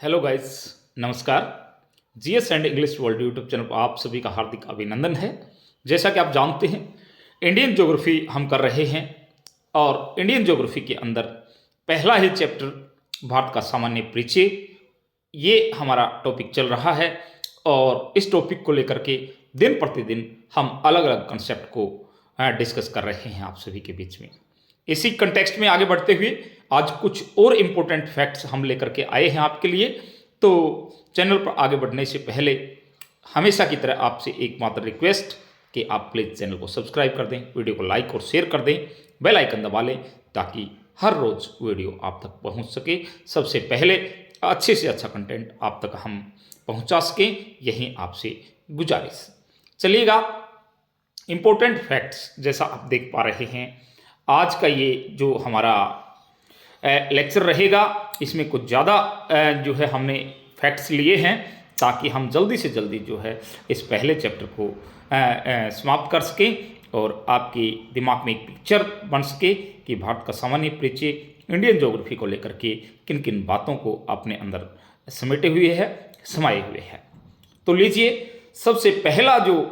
Hello guys, नमस्कार। GS and English world YouTube channel पर आप सभी का हार्दिक अभिनंदन है। जैसा कि आप जानते हैं, इंडियन ज्योग्राफी हम कर रहे हैं और इंडियन ज्योग्राफी के अंदर पहला ही चैप्टर भारत का सामान्य परिचय, ये हमारा टॉपिक चल रहा है। और इस टॉपिक को लेकर के दिन प्रतिदिन हम अलग अलग कंसेप्ट को डिस्कस कर रहे हैं आप सभी के बीच में। इसी कंटेक्स्ट में आगे बढ़ते हुए आज कुछ और इम्पोर्टेंट फैक्ट्स हम लेकर के आए हैं आपके लिए। तो चैनल पर आगे बढ़ने से पहले हमेशा की तरह आपसे एकमात्र रिक्वेस्ट कि आप प्लीज़ चैनल को सब्सक्राइब कर दें, वीडियो को लाइक और शेयर कर दें, बेल आइकन दबा लें ताकि हर रोज़ वीडियो आप तक पहुंच सके। सबसे पहले अच्छे से अच्छा कंटेंट आप तक हम पहुंचा सकें, यही आपसे गुजारिश। चलिएगा, इम्पोर्टेंट फैक्ट्स जैसा आप देख पा रहे हैं, आज का ये जो हमारा लेक्चर रहेगा, इसमें कुछ ज़्यादा जो है हमने फैक्ट्स लिए हैं ताकि हम जल्दी से जल्दी जो है इस पहले चैप्टर को समाप्त कर सकें और आपके दिमाग में एक पिक्चर बन सके कि भारत का सामान्य परिचय इंडियन ज्योग्राफी को लेकर के किन किन बातों को अपने अंदर समेटे हुए है, समाये हुए है। तो लीजिए, सबसे पहला जो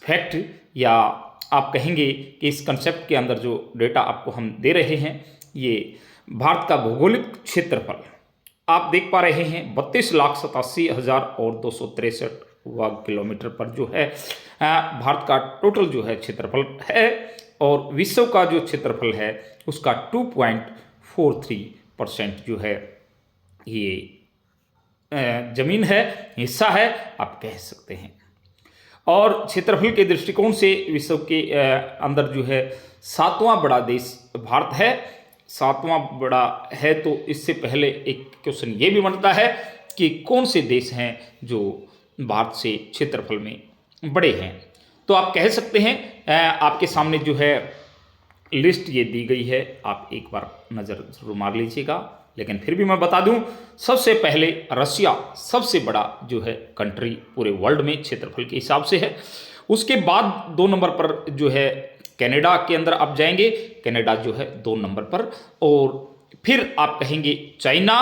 फैक्ट या आप कहेंगे कि इस कंसेप्ट के अंदर जो डेटा आपको हम दे रहे हैं, ये भारत का भौगोलिक क्षेत्रफल आप देख पा रहे हैं 32,87,263 वर्ग किलोमीटर पर जो है भारत का टोटल जो है क्षेत्रफल है। और विश्व का जो क्षेत्रफल है उसका 2.43% जो है ये जमीन है, हिस्सा है, आप कह सकते हैं। और क्षेत्रफल के दृष्टिकोण से विश्व के अंदर जो है 7वां बड़ा देश भारत है। 7वां बड़ा है तो इससे पहले एक क्वेश्चन ये भी बनता है कि कौन से देश हैं जो भारत से क्षेत्रफल में बड़े हैं। तो आप कह सकते हैं, आपके सामने जो है लिस्ट ये दी गई है, आप एक बार नज़र जरूर मार लीजिएगा। लेकिन फिर भी मैं बता दूं, सबसे पहले रशिया सबसे बड़ा जो है कंट्री पूरे वर्ल्ड में क्षेत्रफल के हिसाब से है। उसके बाद 2 नंबर पर जो है कनाडा के अंदर आप जाएंगे, कनाडा जो है 2 नंबर पर। और फिर आप कहेंगे चाइना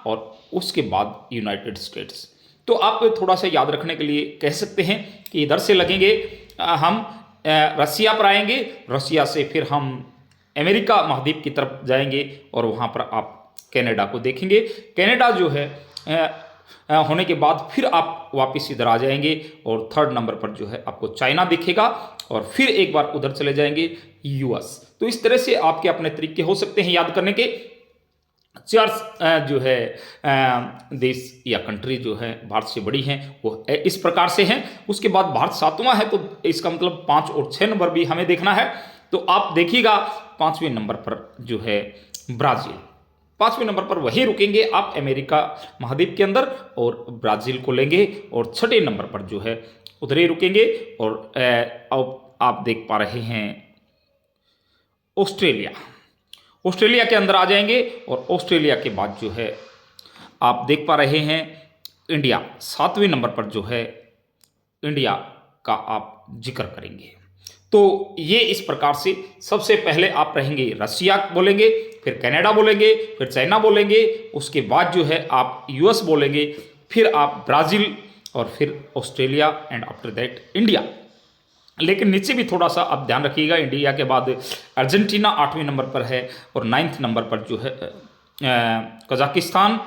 और उसके बाद यूनाइटेड स्टेट्स। तो आप थोड़ा सा याद रखने के लिए कह सकते हैं कि इधर से लगेंगे हम रसिया पर आएंगे, रसिया से फिर हम अमेरिका महाद्वीप की तरफ जाएंगे और वहाँ पर आप कनाडा को देखेंगे। कनाडा जो है होने के बाद फिर आप वापस इधर आ जाएंगे और 3rd नंबर पर जो है आपको चाइना दिखेगा और फिर एक बार उधर चले जाएंगे यूएस। तो इस तरह से आपके अपने तरीके हो सकते हैं याद करने के। 4 जो है देश या कंट्री जो है भारत से बड़ी हैं वो इस प्रकार से हैं। उसके बाद भारत 7वां है, तो इसका मतलब 5 और 6 नंबर भी हमें देखना है। तो आप देखिएगा 5वें नंबर पर जो है ब्राज़ील, 5वें नंबर पर वहीं रुकेंगे आप अमेरिका महाद्वीप के अंदर और ब्राज़ील को लेंगे और 6ठे नंबर पर जो है उधर ही रुकेंगे। और अब आप देख पा रहे हैं ऑस्ट्रेलिया, ऑस्ट्रेलिया के अंदर आ जाएंगे और ऑस्ट्रेलिया के बाद जो है आप देख पा रहे हैं इंडिया, 7वें नंबर पर जो है इंडिया का आप जिक्र करेंगे। तो ये इस प्रकार से सबसे पहले आप रहेंगे रसिया बोलेंगे, फिर कनाडा बोलेंगे, फिर चाइना बोलेंगे, उसके बाद जो है आप यूएस बोलेंगे, फिर आप ब्राज़ील और फिर Australia and after that India. लेकिन नीचे भी थोड़ा सा आप ध्यान रखिएगा, इंडिया के बाद अर्जेंटीना 8वें नंबर पर है और 9th नंबर पर जो है कजाकिस्तान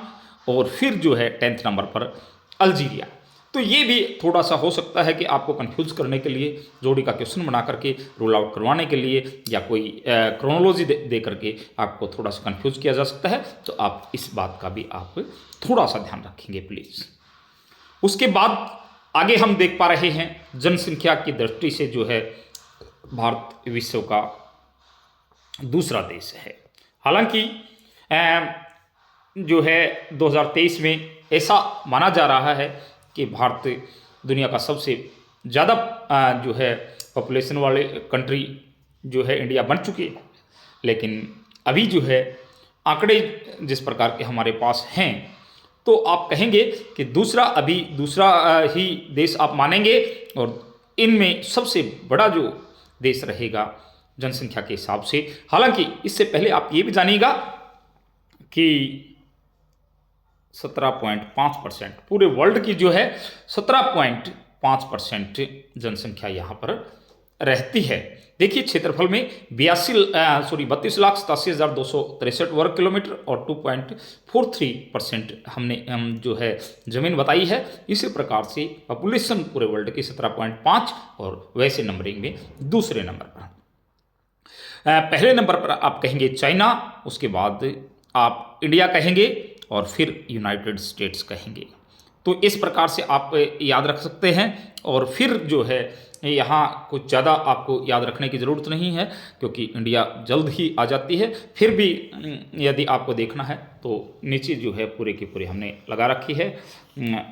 और फिर जो है 10th नंबर पर अल्जीरिया। तो ये भी थोड़ा सा हो सकता है कि आपको कंफ्यूज करने के लिए जोड़ी का क्वेश्चन बना करके रूल आउट करवाने के लिए या कोई क्रोनोलॉजी दे करके आपको थोड़ा सा कंफ्यूज किया जा सकता है। तो आप इस बात का भी आप थोड़ा सा ध्यान रखेंगे प्लीज़। उसके बाद आगे हम देख पा रहे हैं जनसंख्या की दृष्टि से जो है भारत विश्व का दूसरा देश है। हालांकि जो है 2023 में ऐसा माना जा रहा है कि भारत दुनिया का सबसे ज़्यादा जो है पॉपुलेशन वाले कंट्री जो है इंडिया बन चुकी है। लेकिन अभी जो है आंकड़े जिस प्रकार के हमारे पास हैं, तो आप कहेंगे कि दूसरा ही देश आप मानेंगे और इनमें सबसे बड़ा जो देश रहेगा जनसंख्या के हिसाब से। हालांकि इससे पहले आप ये भी जानिएगा कि 17.5%, पूरे वर्ल्ड की जो है 17.5% जनसंख्या यहाँ पर रहती है। देखिए क्षेत्रफल में 32,87,263 वर्ग किलोमीटर और 2.43% हम जो है जमीन बताई है। इसी प्रकार से पॉपुलेशन पूरे वर्ल्ड की 17.5 और वैसे नंबरिंग में दूसरे नंबर पर। पहले नंबर पर आप कहेंगे चाइना, उसके बाद आप इंडिया कहेंगे और फिर यूनाइटेड स्टेट्स कहेंगे। तो इस प्रकार से आप याद रख सकते हैं और फिर जो है यहाँ कुछ ज़्यादा आपको याद रखने की ज़रूरत नहीं है क्योंकि इंडिया जल्द ही आ जाती है। फिर भी यदि आपको देखना है तो नीचे जो है पूरे की पूरी हमने लगा रखी है,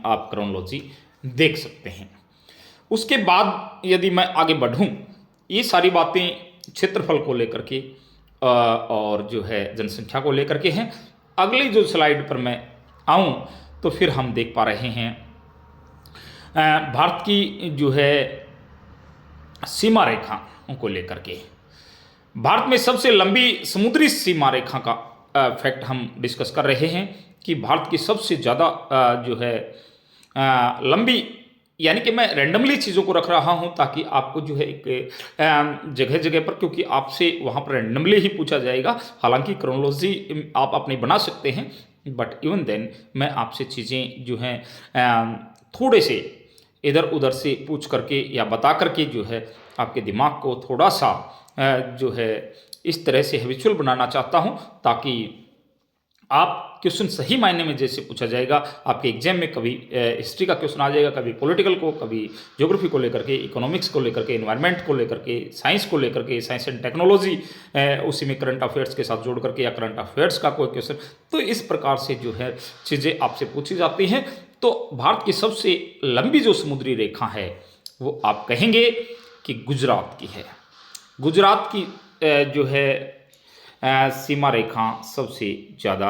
आप क्रोनोलॉजी देख सकते हैं। उसके बाद यदि मैं आगे बढ़ूँ, ये सारी बातें क्षेत्रफल को लेकर के और जो है जनसंख्या को लेकर के हैं। अगली जो स्लाइड पर मैं आऊँ तो फिर हम देख पा रहे हैं भारत की जो है सीमा रेखा को लेकर के। भारत में सबसे लंबी समुद्री सीमा रेखा का फैक्ट हम डिस्कस कर रहे हैं कि भारत की सबसे ज़्यादा जो है लंबी, यानी कि मैं रैंडमली चीज़ों को रख रहा हूं ताकि आपको जो है एक जगह जगह पर, क्योंकि आपसे वहां पर रैंडमली ही पूछा जाएगा। हालांकि क्रोनोलॉजी आप अपनी बना सकते हैं, बट इवन देन मैं आपसे चीज़ें जो हैं थोड़े से इधर उधर से पूछ करके या बता करके जो है आपके दिमाग को थोड़ा सा जो है इस तरह से हैबिचुअल बनाना चाहता हूं ताकि आप क्वेश्चन सही मायने में जैसे पूछा जाएगा आपके एग्जाम में, कभी हिस्ट्री का क्वेश्चन आ जाएगा, कभी पॉलिटिकल को, कभी ज्योग्राफी को लेकर के, इकोनॉमिक्स को लेकर के, एनवायरनमेंट को लेकर के, साइंस को लेकर के, साइंस एंड टेक्नोलॉजी उसी में करंट अफेयर्स के साथ जोड़ करके, या करंट अफेयर्स का कोई क्वेश्चन। तो इस प्रकार से जो है चीज़ें आपसे पूछी जाती हैं। तो भारत की सबसे लंबी जो समुद्री रेखा है वो आप कहेंगे कि गुजरात की है। गुजरात की जो है सीमा रेखा सबसे ज़्यादा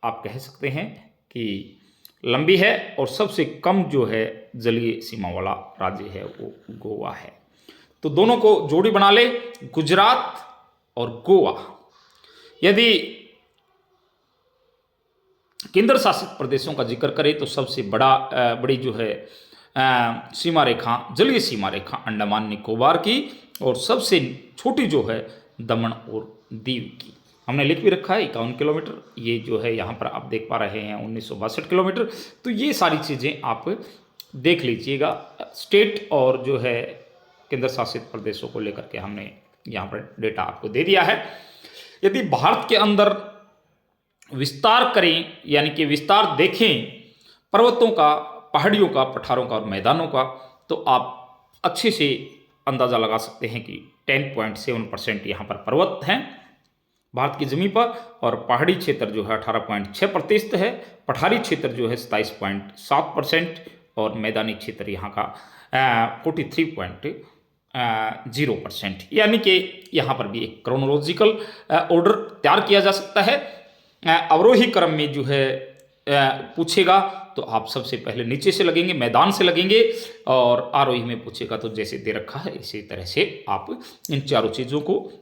आप कह सकते हैं कि लंबी है और सबसे कम जो है जलीय सीमा वाला राज्य है वो गोवा है। तो दोनों को जोड़ी बना ले, गुजरात और गोवा। यदि केंद्र शासित प्रदेशों का जिक्र करें तो सबसे बड़ी जो है सीमा रेखा, जलीय सीमा रेखा अंडमान निकोबार की, और सबसे छोटी जो है दमन और दीव की। हमने लिख भी रखा है 51 किलोमीटर, ये जो है यहाँ पर आप देख पा रहे हैं 1962 किलोमीटर। तो ये सारी चीज़ें आप देख लीजिएगा। स्टेट और जो है केंद्र शासित प्रदेशों को लेकर के हमने यहाँ पर डेटा आपको दे दिया है। यदि भारत के अंदर विस्तार करें, यानी कि विस्तार देखें पर्वतों का, पहाड़ियों का, पठारों का और मैदानों का, तो आप अच्छे से अंदाज़ा लगा सकते हैं कि 10.7% यहाँ पर पर्वत हैं भारत की ज़मीन पर, और पहाड़ी क्षेत्र जो है 18.6% है, पठारी क्षेत्र जो है 27.7%, और मैदानी क्षेत्र यहाँ का 43.0%। यानी कि यहाँ पर भी एक क्रोनोलॉजिकल ऑर्डर तैयार किया जा सकता है। अवरोही क्रम में जो है पूछेगा तो आप सबसे पहले नीचे से लगेंगे, मैदान से लगेंगे, और आरोही में पूछेगा तो जैसे दे रखा है इसी तरह से आप इन चारों चीज़ों को,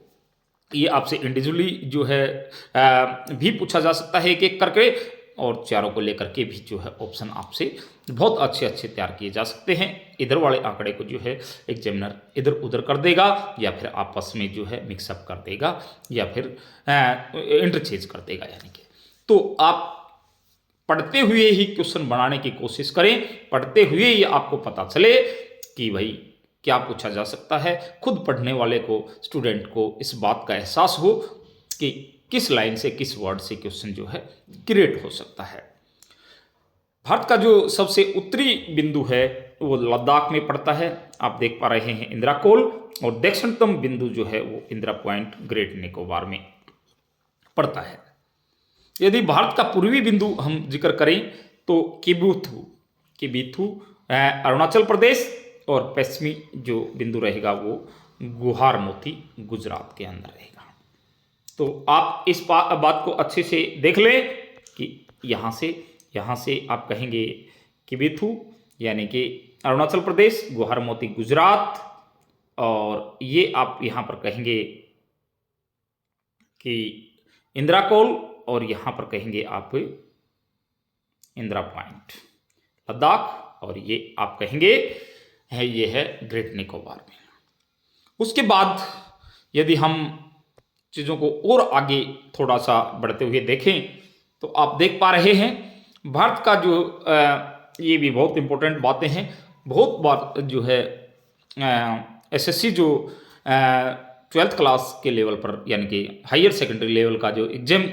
ये आपसे इंडिविजुअली जो है भी पूछा जा सकता है एक एक करके, और चारों को लेकर के भी जो है ऑप्शन आपसे बहुत अच्छे अच्छे तैयार किए जा सकते हैं। इधर वाले आंकड़े को जो है एग्जामिनर इधर उधर कर देगा, या फिर आपस में जो है मिक्सअप कर देगा, या फिर इंटरचेंज कर देगा। यानी कि तो आप पढ़ते हुए ही क्वेश्चन बनाने की कोशिश करें, पढ़ते हुए ही आपको पता चले कि भाई क्या पूछा जा सकता है। खुद पढ़ने वाले को, स्टूडेंट को इस बात का एहसास हो कि किस लाइन से, किस वर्ड से क्वेश्चन जो है क्रिएट हो सकता है। भारत का जो सबसे उत्तरी बिंदु है वो लद्दाख में पड़ता है, आप देख पा रहे हैं इंदिरा कोल, और दक्षिणतम बिंदु जो है वो इंदिरा पॉइंट ग्रेट निकोबार में पड़ता है। यदि भारत का पूर्वी बिंदु हम जिक्र करें तो किबीथू अरुणाचल प्रदेश, और पश्चिमी जो बिंदु रहेगा वो गुहार मोती गुजरात के अंदर रहेगा। तो आप इस बात को अच्छे से देख लें कि यहाँ से आप कहेंगे किबीथू यानी कि अरुणाचल प्रदेश, गुहार मोती गुजरात, और ये आप यहाँ पर कहेंगे कि इंदिरा कोल, और यहाँ पर कहेंगे आप इंदिरा पॉइंट, लद्दाख, और ये आप कहेंगे है ये है ग्रेट निकोबार में। उसके बाद यदि हम चीज़ों को और आगे थोड़ा सा बढ़ते हुए देखें तो आप देख पा रहे हैं भारत का जो ये भी बहुत इम्पोर्टेंट बातें हैं। बहुत बार जो है एसएससी जो 12th क्लास के लेवल पर यानी कि हायर सेकेंडरी लेवल का जो एग्जाम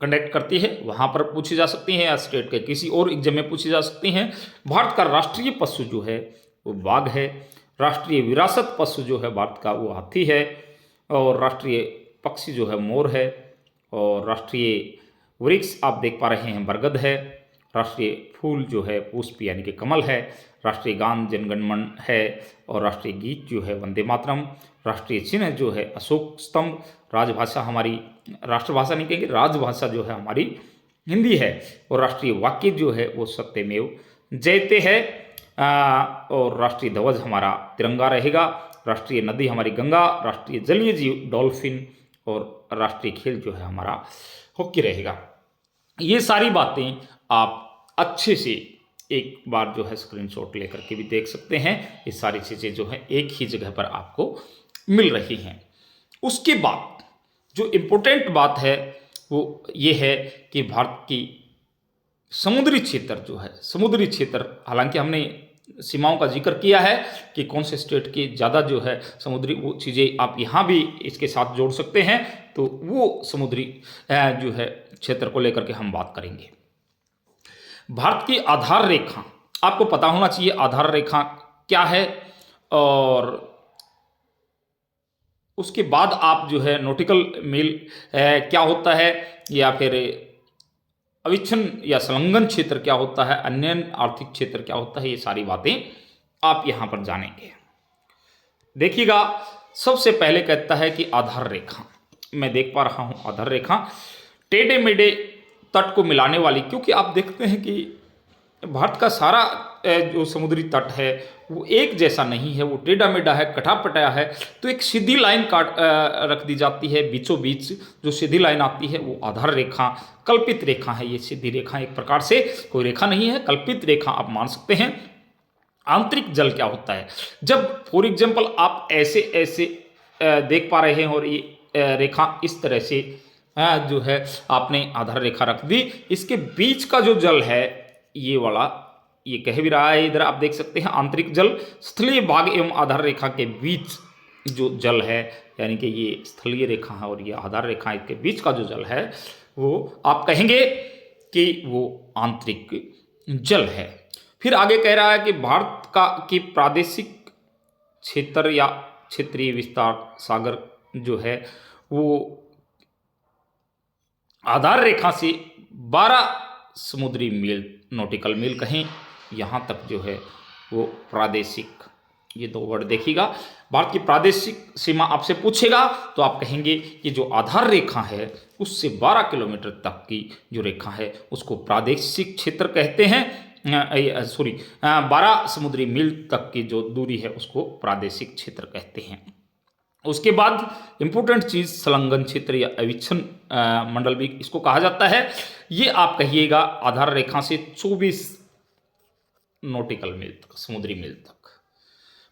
कंडक्ट करती है वहाँ पर पूछी जा सकती हैं, या स्टेट के किसी और एग्जाम में पूछी जा सकती हैं। भारत का राष्ट्रीय पशु जो है वो बाघ है, राष्ट्रीय विरासत पशु जो है भारत का वो हाथी है, और राष्ट्रीय पक्षी जो है मोर है, और राष्ट्रीय वृक्ष आप देख पा रहे हैं बरगद है, राष्ट्रीय फूल जो है पुष्प यानी कि कमल है, राष्ट्रीय गान जनगण मन है, और राष्ट्रीय गीत जो है वंदे मातरम, राष्ट्रीय चिन्ह जो है अशोक स्तंभ, राजभाषा हमारी, राष्ट्रभाषा नहीं कहेंगे, राजभाषा जो है हमारी हिंदी है, और राष्ट्रीय वाक्य जो है वो सत्यमेव जयते है, और राष्ट्रीय ध्वज हमारा तिरंगा रहेगा, राष्ट्रीय नदी हमारी गंगा, राष्ट्रीय जलीय जीव डॉल्फिन, और राष्ट्रीय खेल जो है हमारा हॉकी रहेगा। ये सारी बातें आप अच्छे से एक बार जो है स्क्रीनशॉट लेकर के भी देख सकते हैं। ये सारी चीज़ें जो है एक ही जगह पर आपको मिल रही हैं। उसके बाद जो इम्पोर्टेंट बात है वो ये है कि भारत की समुद्री क्षेत्र जो है, समुद्री क्षेत्र, हालांकि हमने सीमाओं का जिक्र किया है कि कौन से स्टेट के ज़्यादा जो है समुद्री, वो चीज़ें आप यहाँ भी इसके साथ जोड़ सकते हैं। तो वो समुद्री जो है क्षेत्र को लेकर के हम बात करेंगे। भारत की आधार रेखा आपको पता होना चाहिए, आधार रेखा क्या है, और उसके बाद आप जो है नॉटिकल मील क्या होता है, या फिर अविच्छिन्न या संलग्न क्षेत्र क्या होता है, अन्य आर्थिक क्षेत्र क्या होता है, ये सारी बातें आप यहाँ पर जानेंगे। देखिएगा, सबसे पहले कहता है कि आधार रेखा, मैं देख पा रहा हूँ आधार रेखा टेढ़े मेढ़े तट को मिलाने वाली, क्योंकि आप देखते हैं कि भारत का सारा जो समुद्री तट है वो एक जैसा नहीं है, वो टेढ़ा मेढ़ा है, कटा पटाया है। तो एक सीधी लाइन काट रख दी जाती है, बीचों बीच जो सीधी लाइन आती है वो आधार रेखा, कल्पित रेखा है। ये सीधी रेखा एक प्रकार से कोई रेखा नहीं है, कल्पित रेखा आप मान सकते हैं। आंतरिक जल क्या होता है, जब फॉर एग्जाम्पल आप ऐसे ऐसे देख पा रहे हैं और ये रेखा इस तरह से जो है आपने आधार रेखा रख दी, इसके बीच का जो जल है ये वाला, ये कह भी रहा है, इधर आप देख सकते हैं आंतरिक जल, स्थलीय भाग एवं आधार रेखा के बीच जो जल है, यानी कि ये स्थलीय रेखा है और ये आधार रेखा के बीच का जो जल है वो आप कहेंगे कि वो आंतरिक जल है। फिर आगे कह रहा है कि भारत का की प्रादेशिक क्षेत्र या क्षेत्रीय विस्तार सागर जो है वो आधार रेखा से 12 समुद्री मील, नॉटिकल मील कहें, यहाँ तक जो है वो प्रादेशिक, ये दो वर्ड देखिएगा। भारत की प्रादेशिक सीमा आपसे पूछेगा तो आप कहेंगे कि जो आधार रेखा है उससे 12 किलोमीटर तक की जो रेखा है उसको प्रादेशिक क्षेत्र कहते हैं। 12 समुद्री मील तक की जो दूरी है उसको प्रादेशिक क्षेत्र कहते हैं। उसके बाद इंपॉर्टेंट चीज संलग्न क्षेत्र या अविच्छिन्न मंडल भी इसको कहा जाता है। ये आप कहिएगा आधार रेखा से 24 नॉटिकल मील तक, समुद्री मील तक।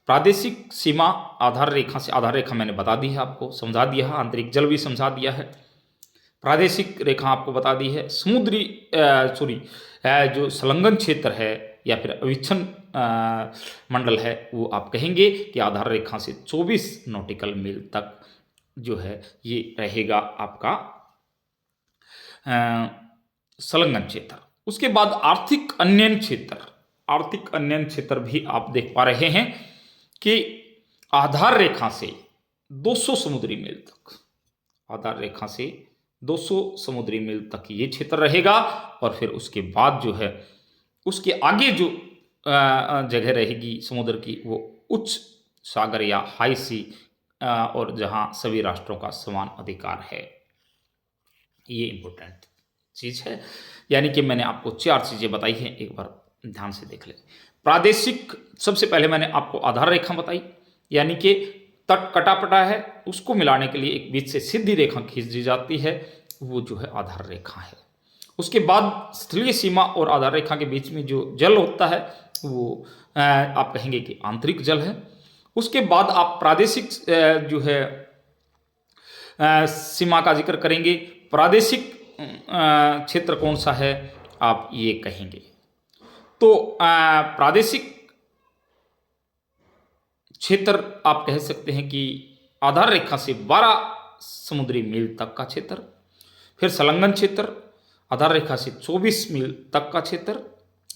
प्रादेशिक सीमा आधार रेखा से, आधार रेखा मैंने बता दी है आपको, समझा दिया है, आंतरिक जल भी समझा दिया है, प्रादेशिक रेखा आपको बता दी है। समुद्री जो संलग्न क्षेत्र है या फिर अविच्छिन्न मंडल है वो आप कहेंगे कि आधार रेखा से 24 नॉटिकल मील तक जो है ये रहेगा आपका संलग्न क्षेत्र। उसके बाद आर्थिक अन्यन क्षेत्र, आर्थिक अन्यन क्षेत्र भी आप देख पा रहे हैं कि आधार रेखा से 200 समुद्री मील तक, आधार रेखा से 200 समुद्री मील तक ये क्षेत्र रहेगा। और फिर उसके बाद जो है उसके आगे जो जगह रहेगी समुद्र की वो उच्च सागर या हाई सी, और जहां सभी राष्ट्रों का समान अधिकार है। ये इंपॉर्टेंट चीज है, यानी कि मैंने आपको 4 चीजें बताई हैं, एक बार ध्यान से देख ले। प्रादेशिक, सबसे पहले मैंने आपको आधार रेखा बताई, यानी कि तट कटापटा है उसको मिलाने के लिए एक बीच से सीधी रेखा खींच दी जाती है, वो जो है आधार रेखा है। उसके बाद स्थलीय सीमा और आधार रेखा के बीच में जो जल होता है वो आप कहेंगे कि आंतरिक जल है। उसके बाद आप प्रादेशिक जो है सीमा का जिक्र करेंगे। प्रादेशिक क्षेत्र कौन सा है आप ये कहेंगे। तो प्रादेशिक क्षेत्र आप कह सकते हैं कि आधार रेखा से 12 समुद्री मील तक का क्षेत्र, फिर संलग्न क्षेत्र आधार रेखा से 24 मील तक का क्षेत्र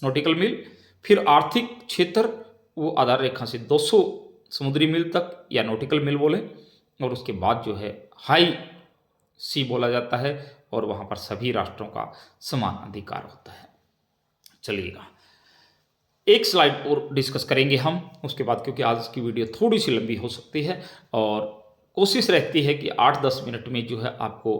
नॉटिकल मील, फिर आर्थिक क्षेत्र वो आधार रेखा से 200 समुद्री मील तक या नॉटिकल मील बोले, और उसके बाद जो है हाई सी बोला जाता है और वहाँ पर सभी राष्ट्रों का समान अधिकार होता है। चलिएगा एक स्लाइड और डिस्कस करेंगे हम उसके बाद, क्योंकि आज की वीडियो थोड़ी सी लंबी हो सकती है और कोशिश रहती है कि 8-10 मिनट में जो है आपको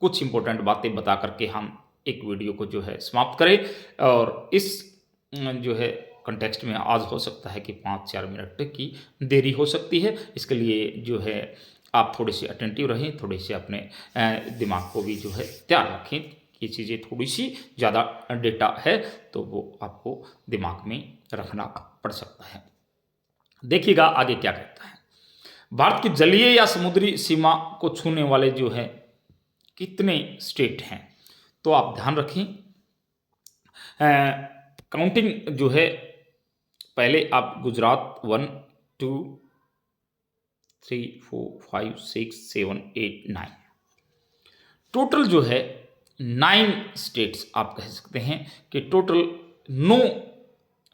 कुछ इंपॉर्टेंट बातें बता करके हम एक वीडियो को जो है समाप्त करें। और इस जो है कंटेक्स्ट में आज हो सकता है कि 5-4 मिनट की देरी हो सकती है। इसके लिए जो है आप थोड़े से अटेंटिव रहें, थोड़े से अपने दिमाग को भी जो है तैयार रखें। ये चीज़ें थोड़ी सी ज़्यादा डेटा है तो वो आपको दिमाग में रखना पड़ सकता है। देखिएगा आगे क्या कहता है। भारत की जलीय या समुद्री सीमा को छूने वाले जो है कितने स्टेट हैं, तो आप ध्यान रखें। काउंटिंग जो है पहले आप गुजरात 1 2 3 4 5 6 7 8 9 टोटल जो है 9 स्टेट्स आप कह सकते हैं कि टोटल 9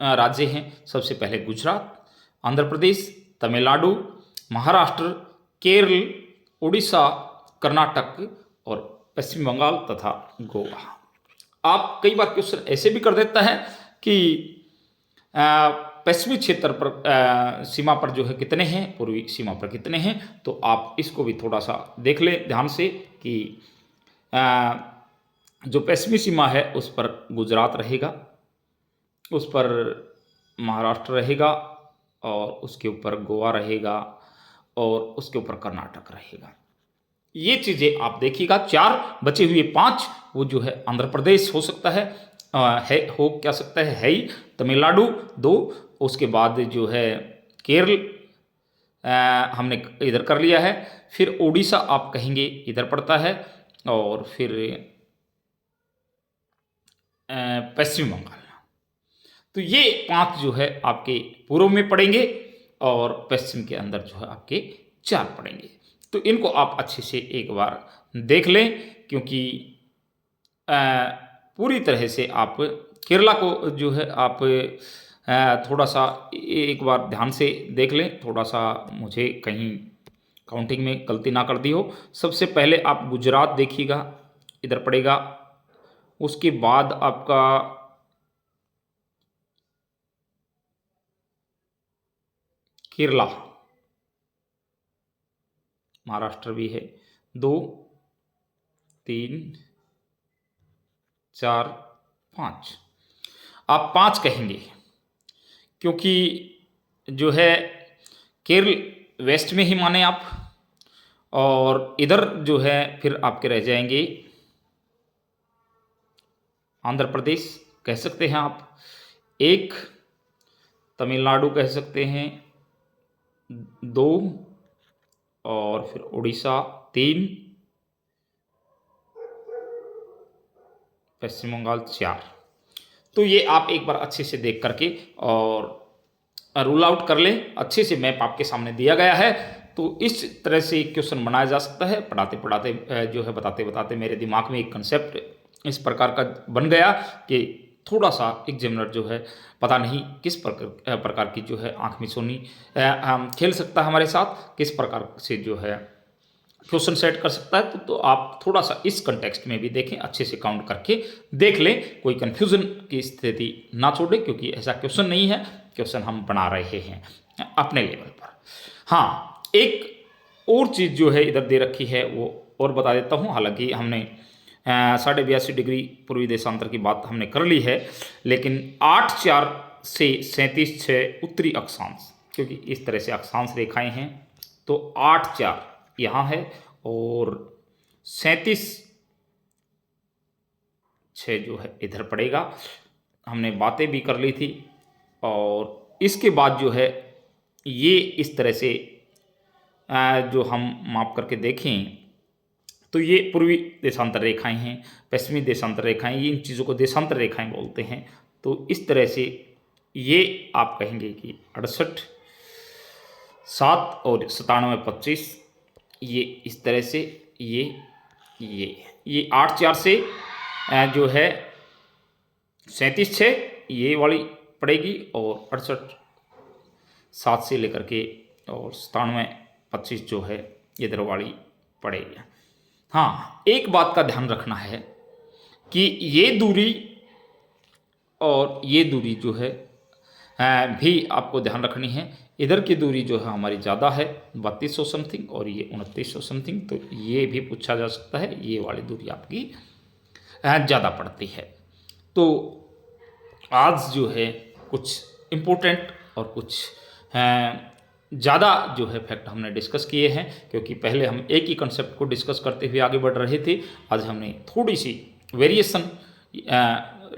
राज्य हैं। सबसे पहले गुजरात, आंध्र प्रदेश, तमिलनाडु, महाराष्ट्र, केरल, उड़ीसा, कर्नाटक और पश्चिम बंगाल तथा गोवा। आप कई बार क्वेश्चन ऐसे भी कर देता है कि पश्चिमी क्षेत्र पर सीमा पर जो है कितने हैं, पूर्वी सीमा पर कितने हैं, तो आप इसको भी थोड़ा सा देख लें ध्यान से कि जो पश्चिमी सीमा है उस पर गुजरात रहेगा, उस पर महाराष्ट्र रहेगा और उसके ऊपर गोवा रहेगा और उसके ऊपर कर्नाटक रहेगा। ये चीज़ें आप देखिएगा। 4 बचे हुए 5 वो जो है आंध्र प्रदेश हो सकता है, हो क्या सकता है ही, तमिलनाडु 2, उसके बाद जो है केरल हमने इधर कर लिया है, फिर उड़ीसा आप कहेंगे इधर पड़ता है और फिर पश्चिम बंगाल। तो ये 5 जो है आपके पूर्व में पड़ेंगे और पश्चिम के अंदर जो है आपके 4 पड़ेंगे। तो इनको आप अच्छे से एक बार देख लें, क्योंकि पूरी तरह से आप केरला को जो है आप थोड़ा सा एक बार ध्यान से देख लें, थोड़ा सा मुझे कहीं काउंटिंग में गलती ना कर दी हो। सबसे पहले आप गुजरात देखिएगा, इधर पड़ेगा, उसके बाद आपका केरला, महाराष्ट्र भी है, 2 3 4 5 आप 5 कहेंगे, क्योंकि जो है केरल वेस्ट में ही माने आप, और इधर जो है फिर आपके रह जाएंगे आंध्र प्रदेश कह सकते हैं आप, 1 तमिलनाडु कह सकते हैं, 2 और फिर उड़ीसा 3, पश्चिम बंगाल 4। तो ये आप एक बार अच्छे से देख करके और रूल आउट कर लें। अच्छे से मैप आपके सामने दिया गया है, तो इस तरह से क्वेश्चन बनाया जा सकता है। पढ़ाते पढ़ाते जो है बताते बताते मेरे दिमाग में एक कंसेप्ट इस प्रकार का बन गया कि थोड़ा सा एग्जामिनर जो है पता नहीं किस प्रकार की जो है आँख में सोनी खेल सकता है हमारे साथ, किस प्रकार से जो है क्वेश्चन सेट कर सकता है। तो आप थोड़ा सा इस कंटेक्स्ट में भी देखें, अच्छे से काउंट करके देख लें, कोई कन्फ्यूज़न की स्थिति ना छोड़े, क्योंकि ऐसा क्वेश्चन नहीं है, क्वेश्चन हम बना रहे हैं अपने लेवल पर। हाँ, एक और चीज़ जो है इधर दे रखी है वो और बता देता हूँ। हालांकि हमने 82.5 डिग्री पूर्वी देशांतर की बात हमने कर ली है, लेकिन 8/4 से 37/6 उत्तरी अक्षांश, क्योंकि इस तरह से अक्षांश रेखाएं हैं, तो 8/4 यहाँ है और 37/6 6 जो है इधर पड़ेगा। हमने बातें भी कर ली थी। और इसके बाद जो है ये इस तरह से जो हम माप करके देखें तो ये पूर्वी देशांतर रेखाएं हैं, पश्चिमी देशांतर रेखाएं, ये इन चीज़ों को देशांतर रेखाएं बोलते हैं। तो इस तरह से ये आप कहेंगे कि 68, 7 और 97, 25, ये इस तरह से ये 8, 4 से जो है 37, 6 ये वाली पड़ेगी और 68, 7 से लेकर के और 97, 25 जो है इधर वाली पड़ेगी। हाँ, एक बात का ध्यान रखना है कि ये दूरी और ये दूरी जो है भी आपको ध्यान रखनी है। इधर की दूरी जो है हमारी ज़्यादा है 3200 समथिंग और ये 2900 समथिंग, तो ये भी पूछा जा सकता है, ये वाली दूरी आपकी ज़्यादा पड़ती है। तो आज जो है कुछ इम्पोर्टेंट और कुछ ज़्यादा जो है फैक्ट हमने डिस्कस किए हैं, क्योंकि पहले हम एक ही कंसेप्ट को डिस्कस करते हुए आगे बढ़ रहे थे। आज हमने थोड़ी सी वेरिएशन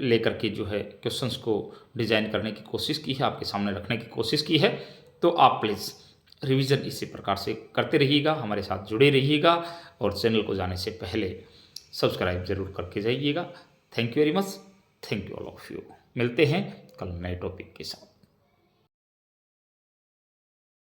लेकर के जो है क्वेश्चंस को डिज़ाइन करने की कोशिश की है, आपके सामने रखने की कोशिश की है। तो आप प्लीज़ रिवीजन इसी प्रकार से करते रहिएगा, हमारे साथ जुड़े रहिएगा और चैनल को जाने से पहले सब्सक्राइब ज़रूर करके जाइएगा। Thank you very much, thank you all of you. मिलते हैं कल नए टॉपिक के साथ।